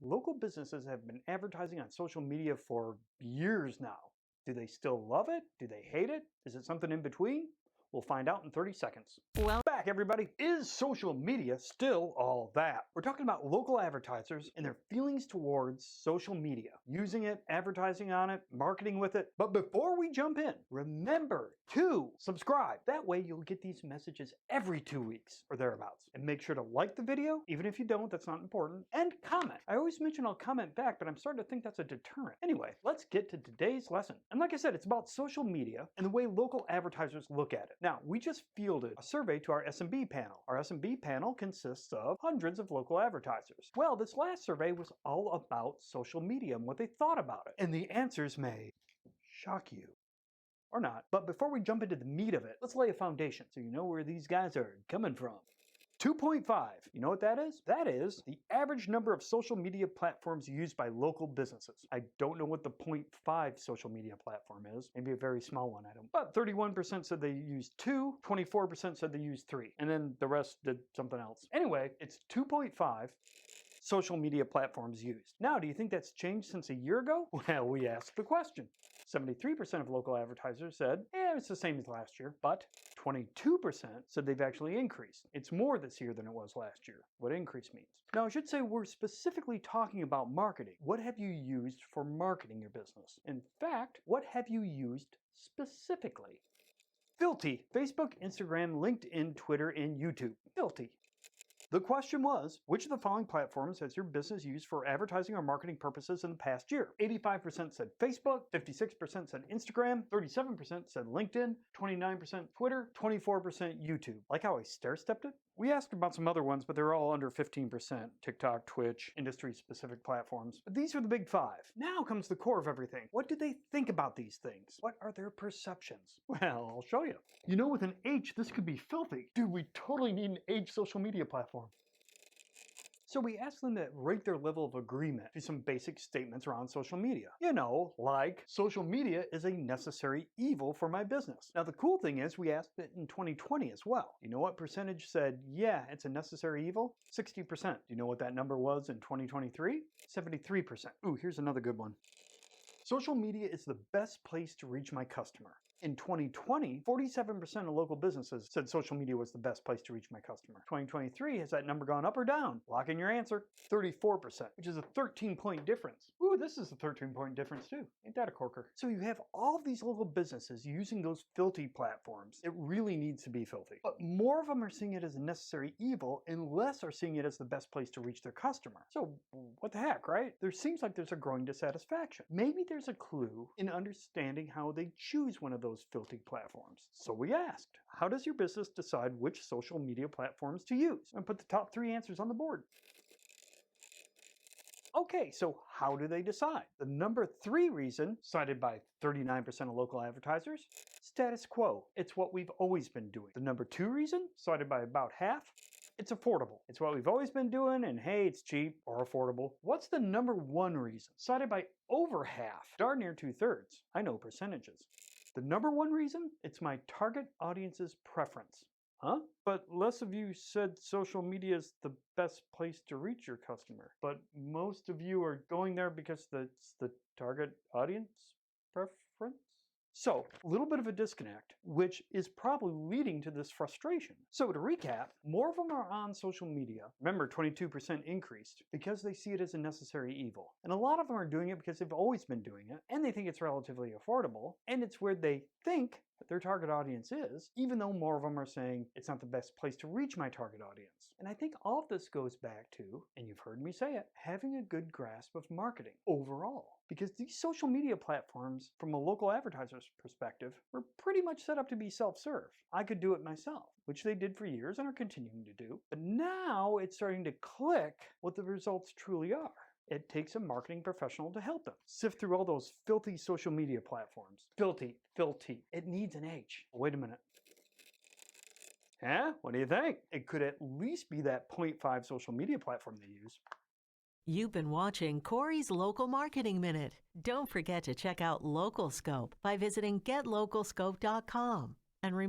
Local businesses have been advertising on social media for years now. Do they still love it? Do they hate it? Is it something in between? We'll find out in 30 seconds. Well, back everybody. Is social media still all that? We're talking about local advertisers and their feelings towards social media. Using it, advertising on it, marketing with it. But before we jump in, remember to subscribe. That way you'll get these messages every 2 weeks or thereabouts. And make sure to like the video, even if you don't, that's not important. And comment. I always mention I'll comment back, but I'm starting to think that's a deterrent. Anyway, let's get to today's lesson. And like I said, it's about social media and the way local advertisers look at it. Now, we just fielded a survey to our SMB panel. Our SMB panel consists of hundreds of local advertisers. Well, this last survey was all about social media and what they thought about it. And the answers may shock you. Or not. But before we jump into the meat of it, let's lay a foundation so you know where these guys are coming from. 2.5. You know what that is? That is the average number of social media platforms used by local businesses. I don't know what the 0.5 social media platform is. Maybe a very small one, I don't. But 31% said they used 2, 24% said they used 3, and then the rest did something else. Anyway, it's 2.5 social media platforms used. Now, do you think that's changed since a year ago? Well, we asked the question. 73% of local advertisers said, it's the same as last year, but 22% said they've actually increased. It's more this year than it was last year, what increase means. Now, I should say we're specifically talking about marketing. What have you used for marketing your business? In fact, what have you used specifically? Filthy. Facebook, Instagram, LinkedIn, Twitter, and YouTube. Filthy. The question was, which of the following platforms has your business used for advertising or marketing purposes in the past year? 85% said Facebook, 56% said Instagram, 37% said LinkedIn, 29% Twitter, 24% YouTube. Like how I stair-stepped it? We asked about some other ones, but they're all under 15%. TikTok, Twitch, industry-specific platforms. But these are the big 5. Now comes the core of everything. What do they think about these things? What are their perceptions? Well, I'll show you. You know, with an H, this could be filthy. Dude, we totally need an H social media platform. So we asked them to rate their level of agreement to some basic statements around social media. You know, like, social media is a necessary evil for my business. Now the cool thing is we asked it in 2020 as well. You know what percentage said, yeah, it's a necessary evil? 60%. Do you know what that number was in 2023? 73%. Ooh, here's another good one. Social media is the best place to reach my customer. In 2020, 47% of local businesses said social media was the best place to reach my customer. 2023, has that number gone up or down? Lock in your answer. 34%, which is a 13-point difference. Ooh, this is a 13-point difference too. Ain't that a corker? So you have all of these local businesses using those filthy platforms. It really needs to be filthy. But more of them are seeing it as a necessary evil and less are seeing it as the best place to reach their customer. So what the heck, right? There seems like there's a growing dissatisfaction. Maybe there's a clue in understanding how they choose one of those filthy platforms. So we asked, how does your business decide which social media platforms to use? And put the top 3 answers on the board. Okay, so how do they decide? The number 3 reason, cited by 39% of local advertisers, status quo. It's what we've always been doing. The number 2 reason, cited by about half, it's affordable. It's what we've always been doing, and hey, it's cheap or affordable. What's the number 1 reason? Cited by over half, darn near 2/3. I know percentages. The number 1 reason, it's my target audience's preference. Huh? But less of you said social media is the best place to reach your customer. But most of you are going there because it's the target audience preference? So, a little bit of a disconnect, which is probably leading to this frustration. So to recap, more of them are on social media. Remember, 22% increased because they see it as a necessary evil. And a lot of them are doing it because they've always been doing it, and they think it's relatively affordable, and it's where they think that their target audience is, even though more of them are saying it's not the best place to reach my target audience. And I think all of this goes back to, and you've heard me say it, having a good grasp of marketing overall. Because these social media platforms, from a local advertiser's perspective, were pretty much set up to be self-serve. I could do it myself, which they did for years and are continuing to do. But now it's starting to click what the results truly are. It takes a marketing professional to help them sift through all those filthy social media platforms. Filthy, filthy. It needs an H. Wait a minute. Huh? What do you think? It could at least be that 0.5 social media platform they use. You've been watching Corey's Local Marketing Minute. Don't forget to check out Local Scope by visiting getlocalscope.com. And remember,